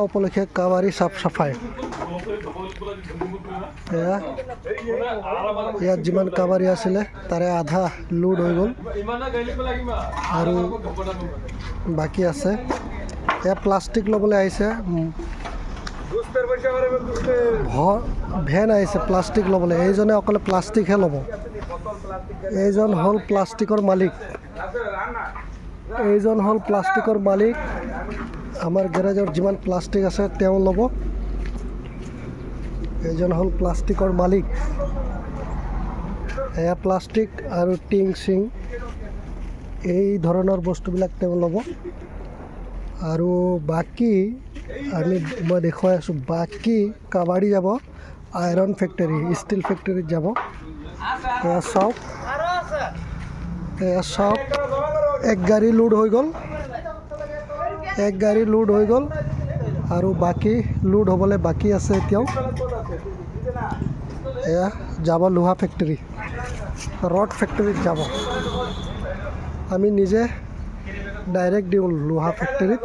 উপলক্ষে কাবাৰী চাফ চাফাই ইয়াত যিমান কাবাৰী আছিলে তাৰে আধা লোড হৈ গ'ল আৰু বাকী আছে। এয়া প্লাষ্টিক ল'বলৈ আহিছে, ভেন আহিছে প্লাষ্টিক ল'বলৈ। এইজনে অকলে প্লাষ্টিকহে ল'ব। এইজন হ'ল প্লাষ্টিকৰ মালিক। আমাৰ গেৰেজৰ যিমান প্লাষ্টিক আছে তেওঁ ল'ব। এইজন হ'ল প্লাষ্টিকৰ মালিক। এয়া প্লাষ্টিক আৰু টিং চিং এই ধৰণৰ বস্তুবিলাক তেওঁ ল'ব। আৰু বাকী মই দেখুৱাই আছোঁ, বাকী কাবাৰী যাব আইৰণ ফেক্টৰী, ষ্টীল ফেক্টৰীত যাব। এয়া চাওক এক গাড়ী লোড হৈ গ'ল আৰু বাকী লোড হ'বলৈ বাকী আছে এতিয়াও। এয়া যাব লোহা ফেক্টৰী, ৰড ফেক্টৰীত যাব। আমি নিজে ডাইৰেক্ট দিওঁ লোহা ফেক্টৰীত।